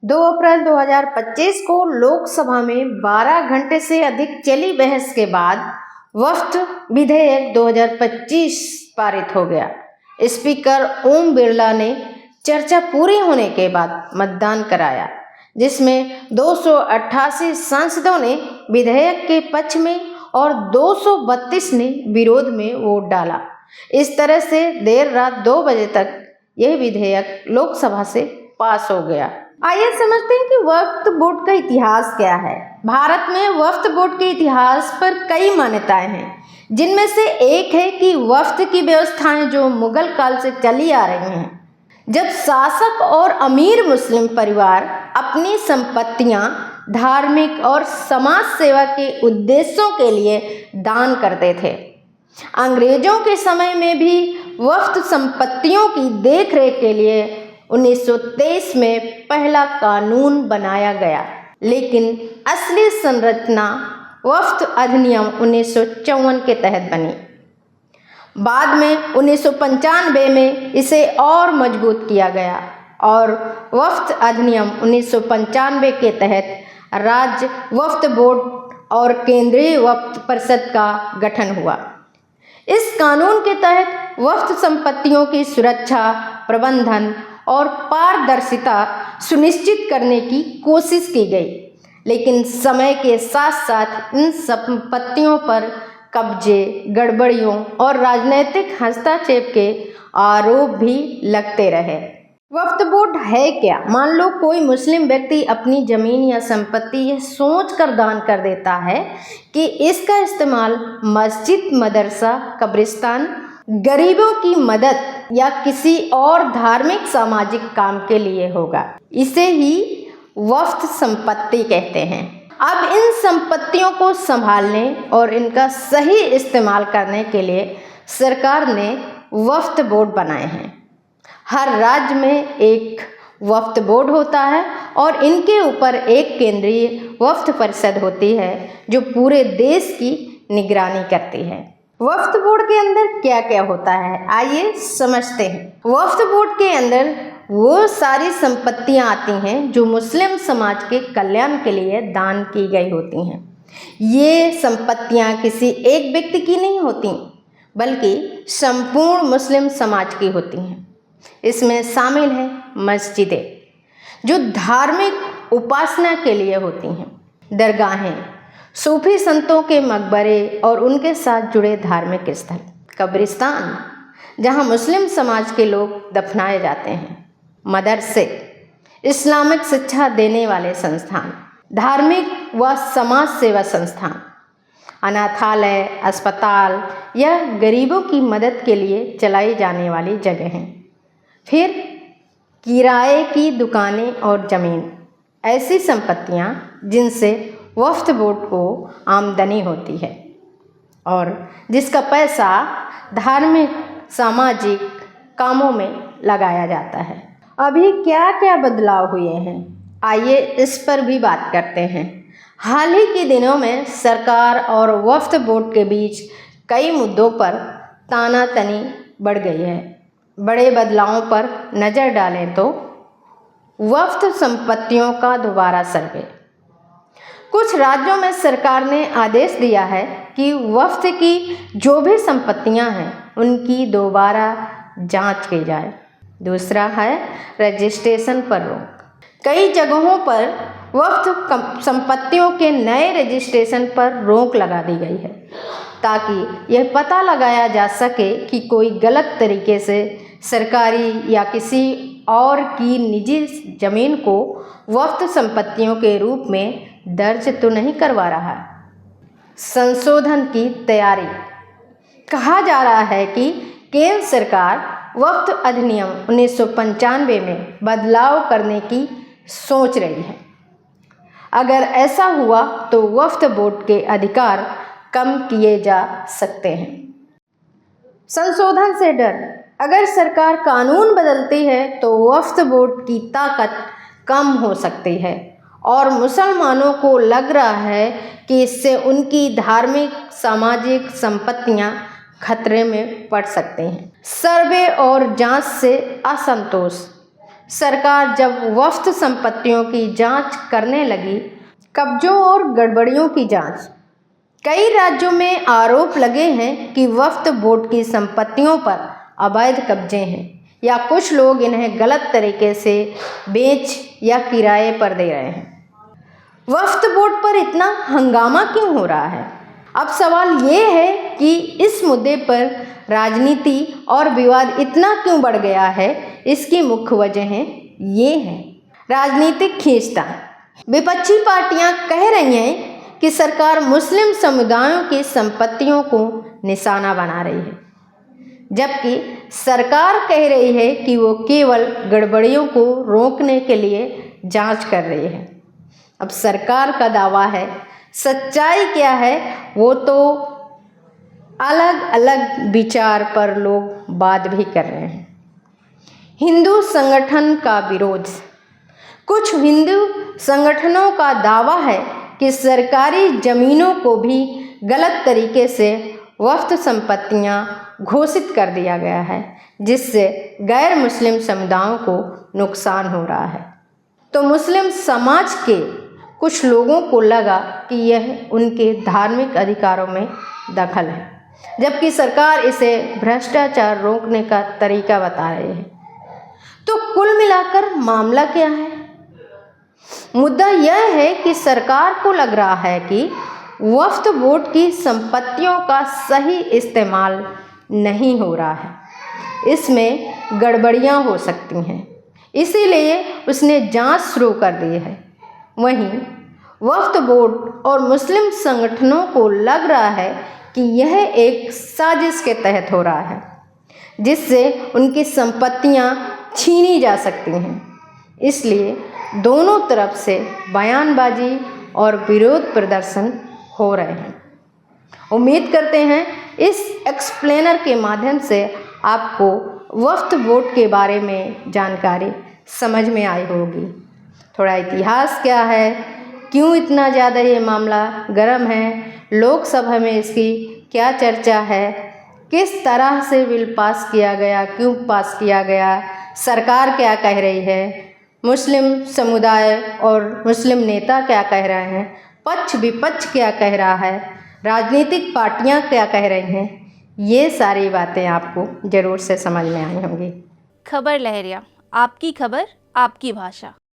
2 अप्रैल 2025 को लोकसभा में 12 घंटे से अधिक चली बहस के बाद वक्फ विधेयक 2025 पारित हो गया। स्पीकर ओम बिरला ने चर्चा पूरी होने के बाद मतदान कराया, जिसमें 288 सांसदों ने विधेयक के पक्ष में और 232 ने विरोध में वोट डाला। इस तरह से देर रात 2 बजे तक यह विधेयक लोकसभा से पास हो गया। आइए समझते हैं कि वक्फ बोर्ड का इतिहास क्या है। भारत में वक्फ बोर्ड के इतिहास पर कई मान्यताएं हैं, जिनमें से एक है कि वक्फ की व्यवस्थाएं जो मुगल काल से चली आ रही हैं, जब शासक और अमीर मुस्लिम परिवार अपनी संपत्तियां धार्मिक और समाज सेवा के उद्देश्यों के लिए दान करते थे। अंग्रेजों के समय में भी वक्फ संपत्तियों की देखरेख के लिए 1923 में पहला कानून बनाया गया, लेकिन असली संरचना वक्फ अधिनियम 1954 के तहत बनी। बाद में 1995 में इसे और मजबूत किया गया और वक्फ अधिनियम 1995 के तहत राज्य वक्फ बोर्ड और केंद्रीय वक्फ परिषद का गठन हुआ। इस कानून के तहत वक्फ संपत्तियों की सुरक्षा, प्रबंधन और पारदर्शिता सुनिश्चित करने की कोशिश की गई, लेकिन समय के साथ साथ इन संपत्तियों पर कब्जे, गड़बड़ियों और राजनीतिक हस्तक्षेप के आरोप भी लगते रहे। वक्फ बोर्ड है क्या? मान लो कोई मुस्लिम व्यक्ति अपनी जमीन या संपत्ति यह सोच कर दान कर देता है कि इसका इस्तेमाल मस्जिद, मदरसा, कब्रिस्तान, गरीबों की मदद या किसी और धार्मिक सामाजिक काम के लिए होगा। इसे ही वक्फ संपत्ति कहते हैं। अब इन संपत्तियों को संभालने और इनका सही इस्तेमाल करने के लिए सरकार ने वक्फ बोर्ड बनाए हैं। हर राज्य में एक वक्फ बोर्ड होता है और इनके ऊपर एक केंद्रीय वक्फ परिषद होती है जो पूरे देश की निगरानी करती है। वक्फ बोर्ड के अंदर क्या क्या होता है, आइए समझते हैं। वक्फ बोर्ड के अंदर वो सारी संपत्तियां आती हैं जो मुस्लिम समाज के कल्याण के लिए दान की गई होती हैं। ये संपत्तियां किसी एक व्यक्ति की नहीं होती, बल्कि संपूर्ण मुस्लिम समाज की होती हैं। इसमें शामिल है मस्जिदें, जो धार्मिक उपासना के लिए होती हैं, दरगाहें, सूफी संतों के मकबरे और उनके साथ जुड़े धार्मिक स्थल, कब्रिस्तान जहां मुस्लिम समाज के लोग दफनाए जाते हैं, मदरसे, इस्लामिक शिक्षा देने वाले संस्थान, धार्मिक व समाज सेवा संस्थान, अनाथालय, अस्पताल या गरीबों की मदद के लिए चलाई जाने वाली जगहें, फिर किराए की दुकानें और ज़मीन, ऐसी संपत्तियां जिनसे वक्फ बोर्ड को आमदनी होती है और जिसका पैसा धार्मिक, सामाजिक कामों में लगाया जाता है। अभी क्या क्या बदलाव हुए हैं, आइए इस पर भी बात करते हैं। हाल ही के दिनों में सरकार और वक्फ बोर्ड के बीच कई मुद्दों पर तानातनी बढ़ गई है। बड़े बदलावों पर नज़र डालें तो वक्फ संपत्तियों का दोबारा सर्वे। कुछ राज्यों में सरकार ने आदेश दिया है कि वक्फ की जो भी संपत्तियां हैं उनकी दोबारा जांच की जाए। दूसरा है रजिस्ट्रेशन पर रोक। कई जगहों पर वक्फ संपत्तियों के नए रजिस्ट्रेशन पर रोक लगा दी गई है, ताकि यह पता लगाया जा सके कि कोई गलत तरीके से सरकारी या किसी और की निजी जमीन को वक्फ संपत्तियों के रूप में दर्ज तो नहीं करवा रहा है। संशोधन की तैयारी। कहा जा रहा है कि केंद्र सरकार वक्फ अधिनियम 1995 में बदलाव करने की सोच रही है। अगर ऐसा हुआ तो वक्फ बोर्ड के अधिकार कम किए जा सकते हैं। संशोधन से डर। अगर सरकार कानून बदलती है तो वक्फ बोर्ड की ताकत कम हो सकती है और मुसलमानों को लग रहा है कि इससे उनकी धार्मिक, सामाजिक संपत्तियां खतरे में पड़ सकती हैं। सर्वे और जांच से असंतोष। सरकार जब वक्फ संपत्तियों की जांच करने लगी, कब्जों और गड़बड़ियों की जांच, कई राज्यों में आरोप लगे हैं कि वक्फ बोर्ड की संपत्तियों पर अवैध कब्जे हैं या कुछ लोग इन्हें गलत तरीके से बेच या किराए पर दे रहे हैं। वक्फ बोर्ड पर इतना हंगामा क्यों हो रहा है? अब सवाल ये है कि इस मुद्दे पर राजनीति और विवाद इतना क्यों बढ़ गया है। इसकी मुख्य वजहें ये हैं। राजनीतिक खींचतान। विपक्षी पार्टियां कह रही हैं कि सरकार मुस्लिम समुदायों की संपत्तियों को निशाना बना रही है, जबकि सरकार कह रही है कि वो केवल गड़बड़ियों को रोकने के लिए जांच कर रही है। अब सरकार का दावा है, सच्चाई क्या है वो तो अलग अलग विचार पर लोग बात भी कर रहे हैं। हिंदू संगठन का विरोध। कुछ हिंदू संगठनों का दावा है कि सरकारी जमीनों को भी गलत तरीके से वक्फ संपत्तियां घोषित कर दिया गया है, जिससे गैर मुस्लिम समुदायों को नुकसान हो रहा है। तो मुस्लिम समाज के कुछ लोगों को लगा कि यह उनके धार्मिक अधिकारों में दखल है, जबकि सरकार इसे भ्रष्टाचार रोकने का तरीका बता रही है। तो कुल मिलाकर मामला क्या है? मुद्दा यह है कि सरकार को लग रहा है कि वक्फ बोर्ड की संपत्तियों का सही इस्तेमाल नहीं हो रहा है, इसमें गड़बड़ियां हो सकती हैं, इसीलिए उसने जांच शुरू कर दी है। वहीं वक्फ बोर्ड और मुस्लिम संगठनों को लग रहा है कि यह एक साजिश के तहत हो रहा है, जिससे उनकी संपत्तियां छीनी जा सकती हैं। इसलिए दोनों तरफ से बयानबाजी और विरोध प्रदर्शन हो रहे हैं। उम्मीद करते हैं इस एक्सप्लेनर के माध्यम से आपको वक्फ बोर्ड के बारे में जानकारी समझ में आई होगी। थोड़ा इतिहास क्या है, क्यों इतना ज़्यादा ये मामला गर्म है, लोकसभा में इसकी क्या चर्चा है, किस तरह से बिल पास किया गया, क्यों पास किया गया, सरकार क्या कह रही है, मुस्लिम समुदाय और मुस्लिम नेता क्या कह रहे हैं, पक्ष विपक्ष क्या कह रहा है, राजनीतिक पार्टियां क्या कह रही हैं, ये सारी बातें आपको ज़रूर से समझ में आई होंगी। खबर लहरिया, आपकी खबर आपकी भाषा।